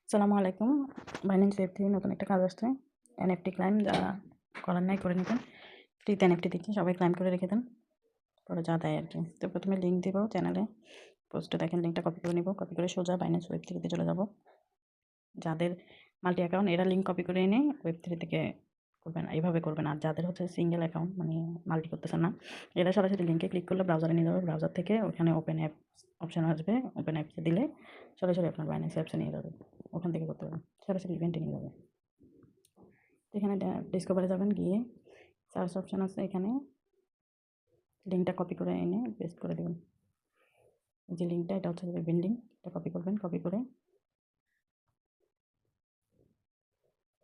আসসালামু আলাইকুম। Binance web থেকে নতুন একটা কাজ আসছে। এনএফটি ক্লাইম যারা করার নাই করে নিবেন। ফ্রিতে এনএফটি দিচ্ছি, সবাই ক্লাইম করে রেখে দেন। পরে যা দেয় আরকি। তো প্রথমে লিঙ্ক দিব চ্যানেলে। পোস্টে দেখেন লিঙ্কটা কপি করে নিব। কপি করে সোজা বাইন্যান্স ওয়েব 3 তে চলে যাব। যাদের মাল্টি অ্যাকাউন্ট এরা লিঙ্ক কপি করে এনে ওয়েব 3 থেকে করবেন। এইভাবে করবেন। আর যাদের হচ্ছে সিঙ্গেল অ্যাকাউন্ট মানে মাল্টি করতেছেন না, এরা সরাসরি লিঙ্কে ক্লিক করলে ব্রাউজারে নিয়ে যাবে। ব্রাউজার থেকে ওখানে ওপেন অ্যাপ অপশন আসবে। ওপেন অ্যাপসে দিলে সরাসরি আপনার বাইন্যান্স অ্যাপসে নিয়ে যাবে। ওখান থেকে করতে পারবেন। সরাসরি ইভেন্টে নিয়ে যাবে। এখানে ডিসকভারে যাবেন, গিয়ে সার্চ অপশন আছে, এখানে লিঙ্কটা কপি করে এনে পেস্ট করে দেবেন। যে লিঙ্কটা এটা হচ্ছে ওয়েব লিঙ্ক, এটা কপি করবেন। কপি করে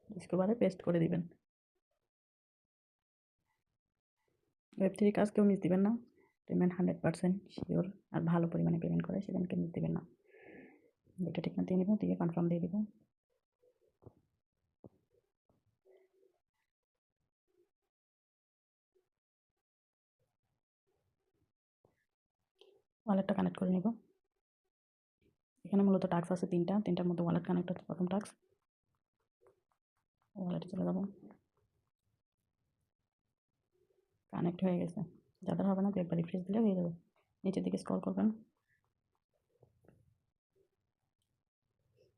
ডিসকভারে পেস্ট করে দিবেন। ওয়েব 3 কাজ কেউ মিস দিবেন না। Payment 100% sure. আর ভালো পরিমাণে পেমেন্ট করে সেখানকে মিস দিবেন না। এটা ঠিক না দিয়ে নিব, দিয়ে কনফার্ম দিয়ে দিব। ওয়ালেটটা কানেক্ট করে নিব। এখানে মূলত টাস্ক আছে তিনটার মধ্যে ওয়ালেট কানেক্ট হচ্ছে প্রথম টাস্ক। ওয়ালেটে চলে যাব। কানেক্ট হয়ে গেছে। যাদের হবে না তো একবার রিফ্রেশ দিলে হয়ে যাবে। নিচের দিকে স্ক্রল করবেন।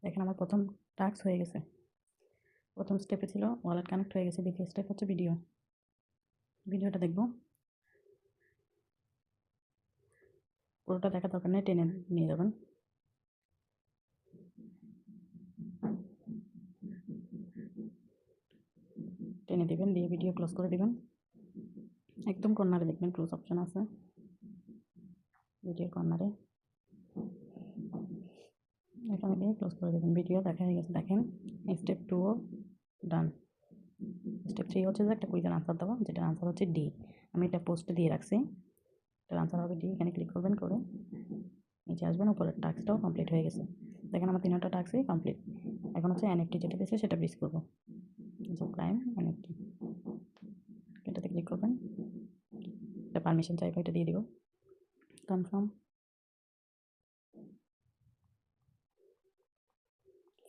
দেখেন আমার প্রথম টাস্ক হয়ে গেছে। প্রথম স্টেপে ছিল ওয়ালেট কানেক্ট হয়ে গেছে। দ্বিতীয় স্টেপ হচ্ছে ভিডিওটা দেখব। পুরোটা দেখা দরকার নেই, টেনে নিয়ে যাবেন। টেনে দিবেন, দিয়ে ভিডিও ক্লোজ করে দিবেন। একদম কর্নারে দেখবেন ক্লোজ অপশন আছে, ভিডিওর কর্নারে এখানে দিয়ে ক্লোজ করে দেবেন। ভিডিও দেখা হয়ে গেছে। দেখেন স্টেপ 2 ডান। স্টেপ 3 হচ্ছে যে একটা কুইজের আনসার দেওয়া, যেটার আনসার হচ্ছে ডি। আমি এটা পোস্টে দিয়ে রাখছি। এটার আনসার হবে ডি। এখানে ক্লিক করবেন, করে নিচে আসবেন। উপরের টাস্কটাও কমপ্লিট হয়ে গেছে। দেখেন আমার 3টা টাস্কই কমপ্লিট। এখন হচ্ছে এনএফটি যেটা দিয়েছে সেটা ব্রিজ করবো। যে প্রাইম এনএফটি, এটাতে ক্লিক করবেন। এটা পারমিশন চাইবো, এটা দিয়ে দিব। কনফার্ম।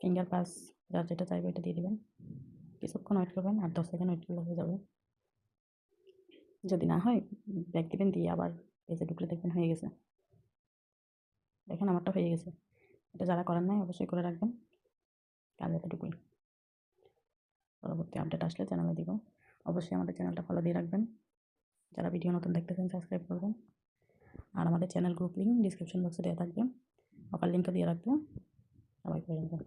ফিঙ্গার পাস যার যেটা চাইবো এটা দিয়ে দিবেন। কিছুক্ষণ ওয়েট করবেন, 8-10 সেকেন্ড ওয়েট করলে হয়ে যাবে। যদি না হয় ব্যাক দিবেন, দিয়ে আবার পেজে ঢুকলে দেখবেন হয়ে গেছে। দেখেন আমারটা হয়ে গেছে। এটা যারা করেন নাই অবশ্যই করে রাখবেন। কাজ এতটুকুই। পরবর্তী আপডেট আসলে চ্যানেলে দিব। অবশ্যই আমাদের চ্যানেলটা ফলো দিয়ে রাখবেন। যারা ভিডিও নতুন দেখতেছেন সাবস্ক্রাইব করবেন। আর আমাদের চ্যানেল গ্রুপ লিঙ্ক ডিসক্রিপশন বক্সে দেওয়া থাকবে। অফার লিঙ্কও দিয়ে রাখবো। সবাই করে নেবেন।